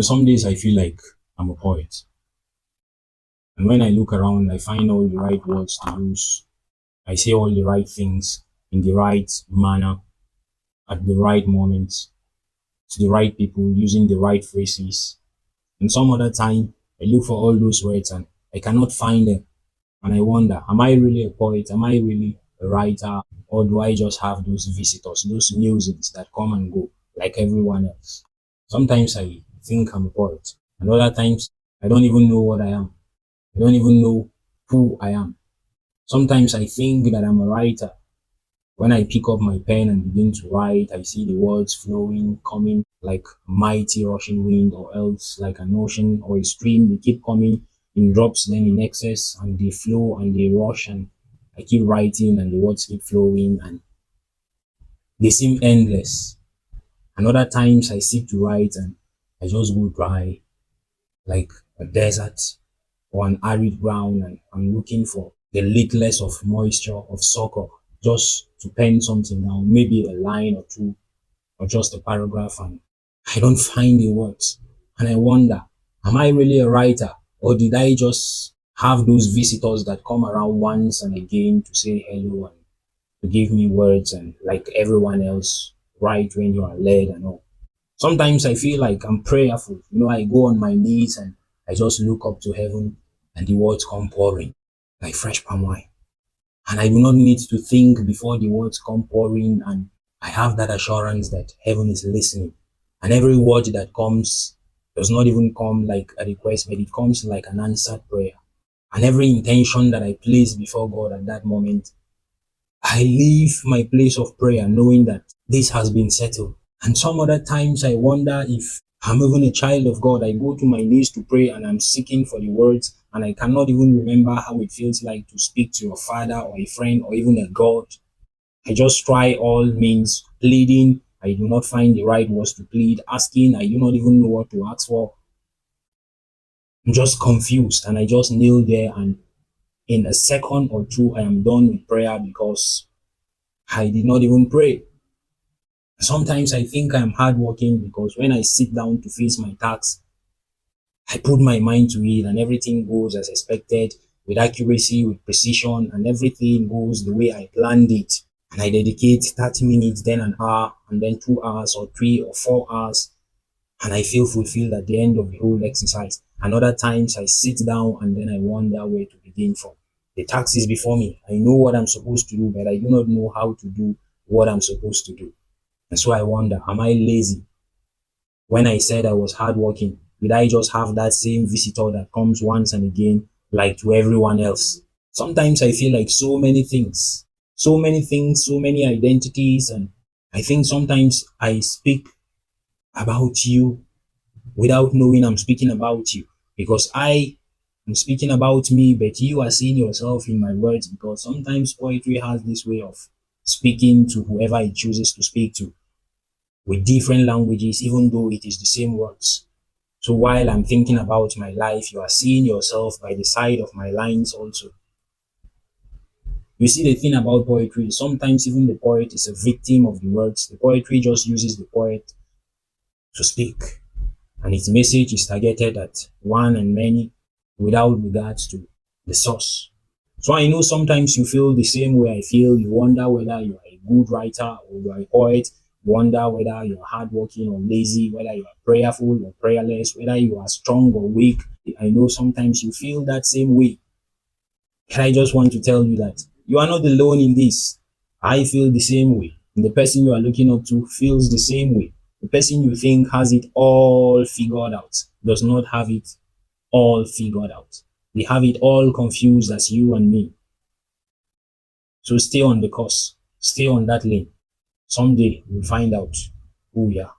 Some days I feel like I'm a poet. And when I look around, I find all the right words to use. I say all the right things in the right manner, at the right moment, to the right people, using the right phrases. And some other time, I look for all those words and I cannot find them. And I wonder, am I really a poet? Am I really a writer? Or do I just have those visitors, those musings that come and go like everyone else? Sometimes I think I'm a poet, and other times I don't even know what I am. I don't even know who I am. Sometimes I think that I'm a writer. When I pick up my pen and begin to write, I see the words flowing, coming like a mighty rushing wind, or else like an ocean or a stream. They keep coming in drops, then in excess, and they flow and they rush, and I keep writing, and the words keep flowing, and they seem endless. And other times I seek to write, and I just go dry, like a desert or an arid ground, and I'm looking for the littlest of moisture, of succor, just to pen something down, maybe a line or two, or just a paragraph, and I don't find the words. And I wonder, am I really a writer, or did I just have those visitors that come around once and again to say hello and to give me words, and like everyone else, write when you are led and all? Sometimes I feel like I'm prayerful. I go on my knees and I just look up to heaven, and the words come pouring like fresh palm wine. And I do not need to think before the words come pouring. And I have that assurance that heaven is listening. And every word that comes does not even come like a request, but it comes like an answered prayer. And every intention that I place before God at that moment, I leave my place of prayer knowing that this has been settled. And some other times I wonder if I'm even a child of God. I go to my knees to pray and I'm seeking for the words, and I cannot even remember how it feels like to speak to your father or a friend or even a God. I just try all means, pleading. I do not find the right words to plead. Asking, I do not even know what to ask for. I'm just confused, and I just kneel there, and in a second or two I am done with prayer because I did not even pray. Sometimes I think I'm hardworking because when I sit down to face my tasks, I put my mind to it and everything goes as expected, with accuracy, with precision, and everything goes the way I planned it. And I dedicate 30 minutes, then an hour, and then 2 hours, or 3 or 4 hours, and I feel fulfilled at the end of the whole exercise. And other times I sit down and then I wonder where to begin from. The task is before me. I know what I'm supposed to do, but I do not know how to do what I'm supposed to do. And so I wonder, am I lazy? When I said I was hardworking, did I just have that same visitor that comes once and again, like to everyone else? Sometimes I feel like so many things, so many identities. And I think sometimes I speak about you without knowing I'm speaking about you, because I am speaking about me, but you are seeing yourself in my words, because sometimes poetry has this way of speaking to whoever it chooses to speak to, with different languages, even though it is the same words. So while I'm thinking about my life, you are seeing yourself by the side of my lines also. You see, the thing about poetry, sometimes even the poet is a victim of the words. The poetry just uses the poet to speak, and its message is targeted at one and many without regards to the source. So I know sometimes you feel the same way I feel. You wonder whether you are a good writer or you are a poet. You wonder whether you are hardworking or lazy, whether you are prayerful or prayerless, whether you are strong or weak. I know sometimes you feel that same way. And I just want to tell you that you are not alone in this. I feel the same way. And the person you are looking up to feels the same way. The person you think has it all figured out does not have it all figured out. They have it all confused as you and me. So stay on the course, stay on that lane. Someday we'll find out who we are.